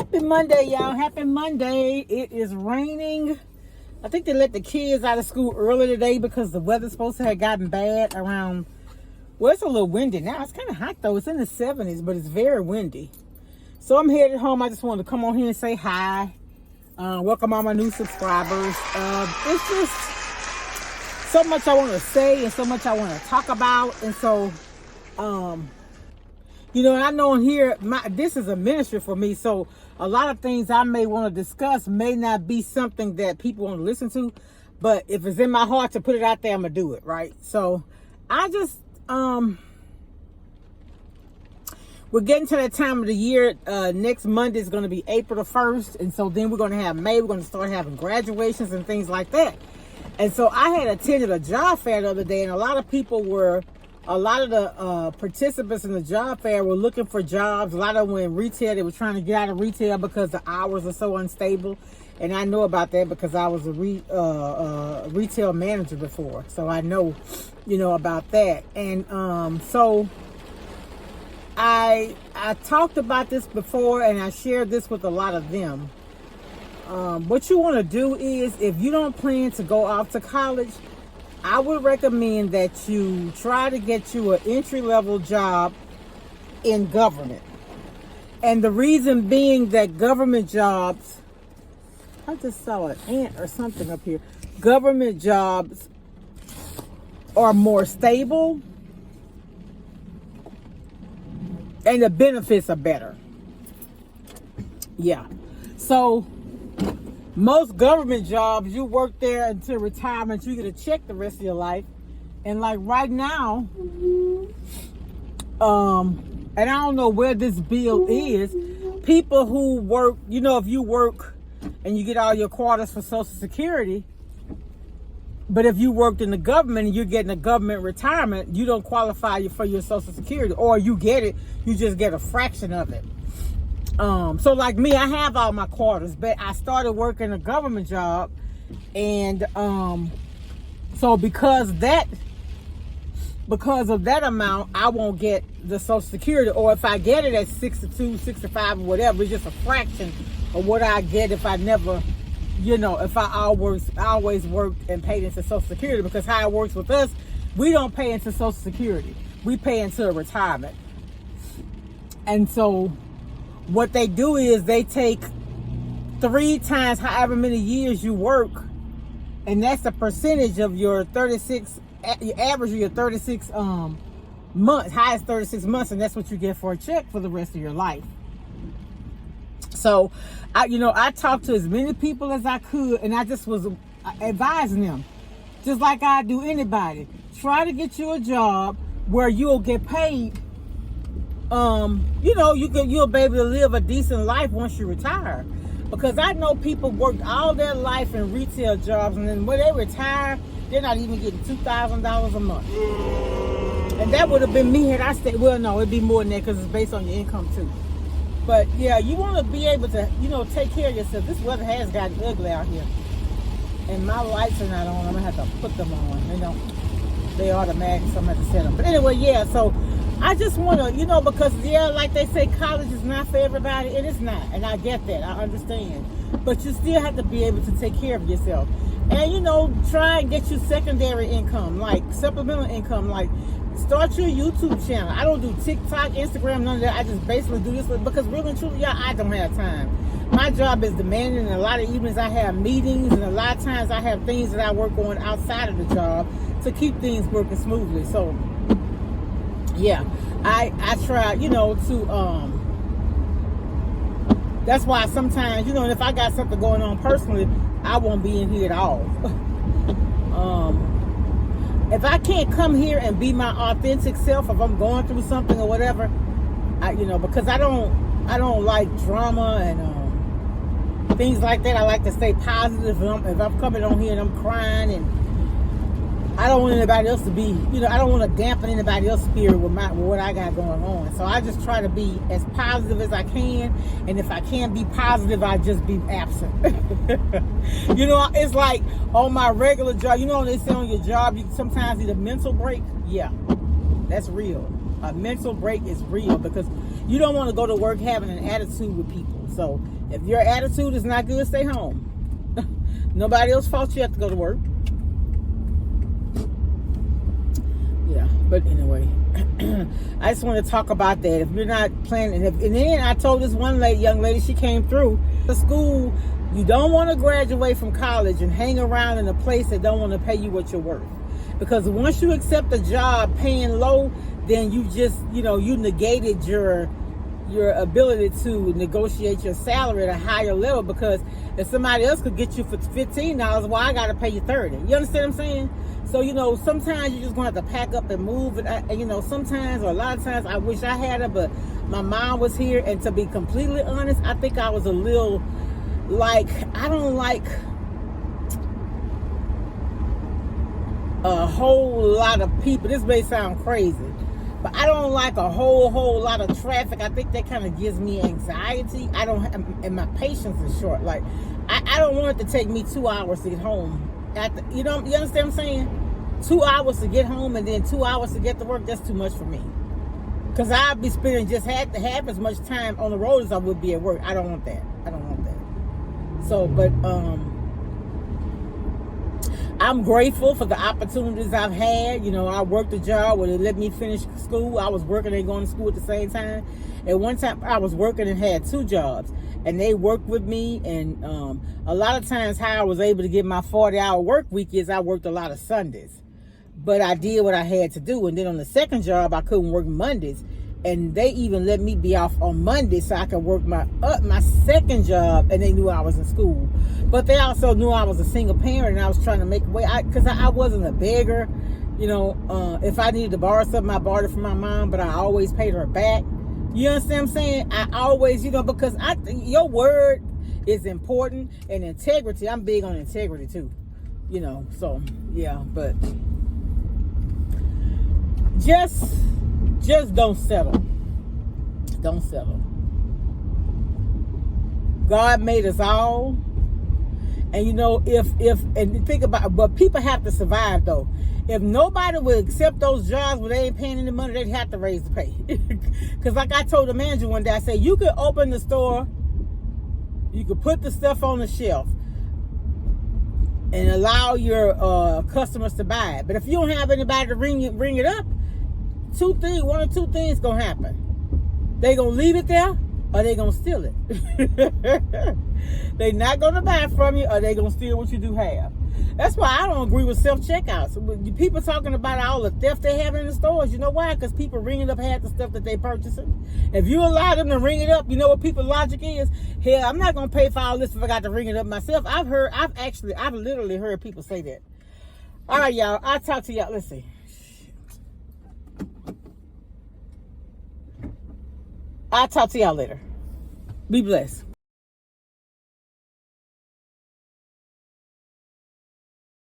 Happy Monday, y'all. Happy Monday. It is raining. I think they let the kids out of school early today because the weather's supposed to have gotten bad around, well, it's a little windy now. It's kind of hot though. It's in the 70s, but it's very windy. So I'm headed home. I just wanted to come on here and say hi. Welcome all my new subscribers. It's just so much I want to say and so much I want to talk about. And so, you know, I know here, this is a ministry for me. So a lot of things I may want to discuss may not be something that people want to listen to. But if it's in my heart to put it out there, I'm going to do it, right? So I just, we're getting to that time of the year. Next Monday is going to be April the 1st. And so then we're going to have May. We're going to start having graduations and things like that. And so I had attended a job fair the other day, and a lot of the participants in the job fair were looking for jobs. A lot of them were in retail. They were trying to get out of retail because the hours are so unstable. And I know about that because I was a retail manager before. So I know, you know, about that. And so I talked about this before, and I shared this with a lot of them. What you want to do is, if you don't plan to go off to college, I would recommend that you try to get you an entry-level job in government. And the reason being that government jobs, I just saw an ant or something up here. Government jobs are more stable and the benefits are better. Yeah. So most government jobs, you work there until retirement, you get a check the rest of your life. And like right now, and I don't know where this bill is, people who work, you know, if you work and you get all your quarters for Social Security, but if you worked in the government and you're getting a government retirement, you don't qualify for your Social Security, or you get it, you just get a fraction of it. So like me, I have all my quarters, but I started working a government job, and so because of that amount, I won't get the Social Security, or if I get it at 62, 65, or whatever, it's just a fraction of what I get if I never, you know, if I always worked and paid into Social Security. Because how it works with us, we don't pay into Social Security, we pay into a retirement. And so what they do is they take 3 times however many years you work, and that's the percentage of your 36, your average of your 36 months, highest 36 months, and that's what you get for a check for the rest of your life. So I talked to as many people as I could, and I just was advising them, just like I do anybody, try to get you a job where you'll get paid. You know, you'll be able to live a decent life once you retire. Because I know people worked all their life in retail jobs, and then when they retire, they're not even getting $2,000 a month. And that would have been me had I stayed. Well, no, it'd be more than that because it's based on your income too. But yeah, you want to be able to, you know, take care of yourself. This weather has gotten ugly out here, and my lights are not on. I'm gonna have to put them on. You know, they automatic, so I'm gonna have to set them. But anyway, yeah. So I just want to, you know, because, yeah, like they say, college is not for everybody. It is not. And I get that. I understand. But you still have to be able to take care of yourself. And, you know, try and get you secondary income, like supplemental income, like start your YouTube channel. I don't do TikTok, Instagram, none of that. I just basically do this because really and truly, yeah, I don't have time. My job is demanding, and a lot of evenings I have meetings, and a lot of times I have things that I work on outside of the job to keep things working smoothly. So yeah, I try, you know, to, that's why sometimes, you know, if I got something going on personally, I won't be in here at all. If I can't come here and be my authentic self, if I'm going through something or whatever, you know, because I don't like drama and things like that. I like to stay positive. If I'm coming on here and I'm crying, and I don't want anybody else to be, you know, I don't want to dampen anybody else's spirit with what I got going on. So I just try to be as positive as I can. And if I can't be positive, I just be absent. You know, it's like on my regular job, you know, they say on your job, you sometimes need a mental break. Yeah, that's real. A mental break is real because You don't want to go to work having an attitude with people. So if your attitude is not good, stay home. Nobody else fault you have to go to work. Yeah, but anyway, I just want to talk about that. If you're not planning, and then I told this one young lady, she came through the school. You don't want to graduate from college and hang around in a place that don't want to pay you what you're worth. Because once you accept a job paying low, then you just, you negated your ability to negotiate your salary at a higher level. Because if somebody else could get you for $15, well, I got to pay you $30. You understand what I'm saying? So, sometimes you're just going to have to pack up and move. And sometimes, or a lot of times, I wish I had it, but my mom was here. And to be completely honest, I think I was a little, I don't like a whole lot of people. This may sound crazy, but I don't like a whole lot of traffic. I think that kind of gives me anxiety. And my patience is short. I don't want it to take me 2 hours to get home. You understand what I'm saying? 2 hours to get home and then 2 hours to get to work. That's too much for me. Because I'll be spending just half as much time on the road as I would be at work. I don't want that. So, but I'm grateful for the opportunities I've had. I worked a job where they let me finish school. I was working and going to school at the same time. At one time, I was working and had 2 jobs. And they worked with me. And a lot of times how I was able to get my 40-hour work week is I worked a lot of Sundays. But I did what I had to do. And then on the second job, I couldn't work Mondays. And they even let me be off on Monday so I could work my second job, and they knew I was in school. But they also knew I was a single parent, and I was trying to make a way. Because I wasn't a beggar. If I needed to borrow something, I borrowed it from my mom, but I always paid her back. You understand what I'm saying? I always, because I think your word is important, and integrity. I'm big on integrity too. So yeah, but just don't settle. Don't settle. God made us all. And and think about, but people have to survive though. If nobody would accept those jobs where they ain't paying any money, they'd have to raise the pay. Because like I told the manager one day, I said, you could open the store, you could put the stuff on the shelf and allow your customers to buy it. But if you don't have anybody to ring it up, one or two things gonna happen. They gonna leave it there, or they gonna steal it. They not gonna buy from you, or they gonna steal what you do have. That's why I don't agree with self-checkouts. People talking about all the theft they have in the stores. You know why? Because people ringing up half the stuff that they purchasing. If you allow them to ring it up, you know what people's logic is? Hell, I'm not gonna pay for all this if I got to ring it up myself. I've literally heard people say that. All right, y'all. I'll talk to y'all. Let's see. I'll talk to y'all later. Be blessed.